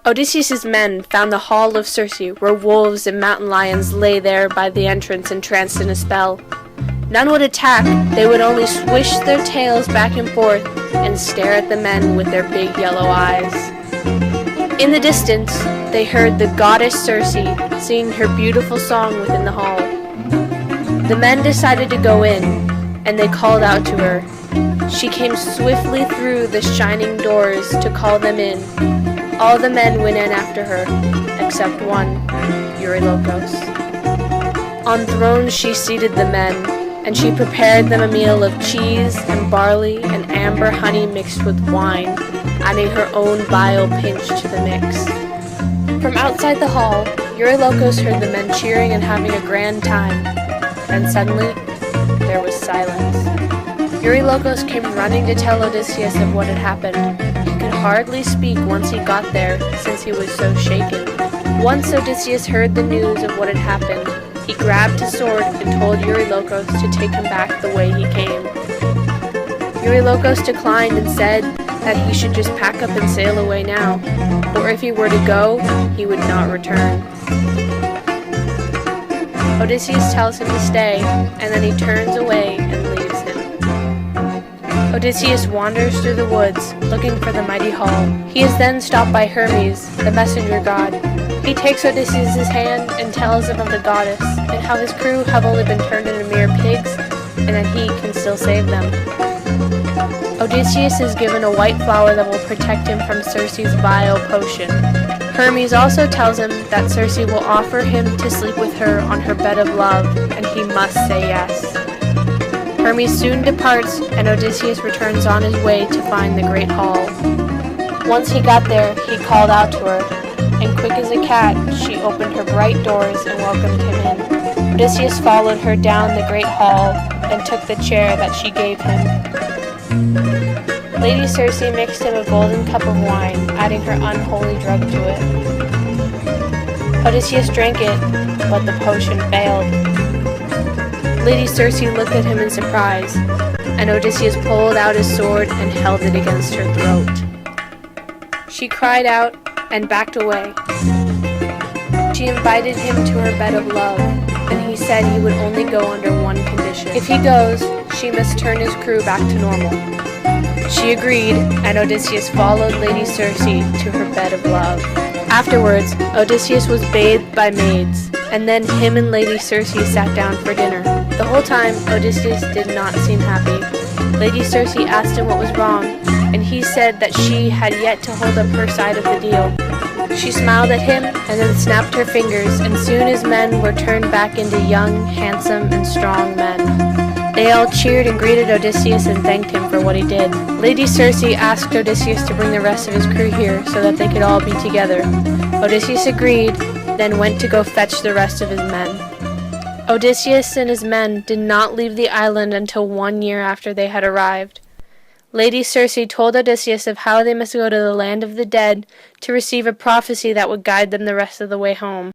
Odysseus' men found the hall of Circe, where wolves and mountain lions lay there by the entrance entranced in a spell. None would attack, they would only swish their tails back and forth and stare at the men with their big yellow eyes. In the distance, they heard the goddess Circe singing her beautiful song within the hall. The men decided to go in, and they called out to her. She came swiftly through the shining doors to call them in. All the men went in after her, except one, Eurylochus. On thrones she seated the men, and she prepared them a meal of cheese and barley and amber honey mixed with wine, adding her own vile pinch to the mix. From outside the hall, Eurylochus heard the men cheering and having a grand time. Then suddenly, there was silence. Eurylochus came running to tell Odysseus of what had happened. He could hardly speak once he got there, since he was so shaken. Once Odysseus heard the news of what had happened, he grabbed his sword and told Eurylochus to take him back the way he came. Eurylochus declined and said that he should just pack up and sail away now, or if he were to go, he would not return. Odysseus tells him to stay, and then he turns away and leaves him. Odysseus wanders through the woods, looking for the mighty hall. He is then stopped by Hermes, the messenger god. He takes Odysseus' hand and tells him of the goddess, and how his crew have only been turned into mere pigs, and that he can still save them. Odysseus is given a white flower that will protect him from Circe's vile potion. Hermes also tells him that Circe will offer him to sleep with her on her bed of love, and he must say yes. Hermes soon departs, and Odysseus returns on his way to find the great hall. Once he got there, he called out to her, and quick as a cat, she opened her bright doors and welcomed him in. Odysseus followed her down the great hall and took the chair that she gave him. Lady Circe mixed him a golden cup of wine, adding her unholy drug to it. Odysseus drank it, but the potion failed. Lady Circe looked at him in surprise, and Odysseus pulled out his sword and held it against her throat. She cried out and backed away. She invited him to her bed of love, and he said he would only go under one condition. If he goes, she must turn his crew back to normal. She agreed, and Odysseus followed Lady Circe to her bed of love. Afterwards, Odysseus was bathed by maids, and then him and Lady Circe sat down for dinner. The whole time, Odysseus did not seem happy. Lady Circe asked him what was wrong, and he said that she had yet to hold up her side of the deal. She smiled at him, and then snapped her fingers, and soon his men were turned back into young, handsome, and strong men. They all cheered and greeted Odysseus and thanked him for what he did. Lady Circe asked Odysseus to bring the rest of his crew here so that they could all be together. Odysseus agreed, then went to go fetch the rest of his men. Odysseus and his men did not leave the island until 1 year after they had arrived. Lady Circe told Odysseus of how they must go to the land of the dead to receive a prophecy that would guide them the rest of the way home.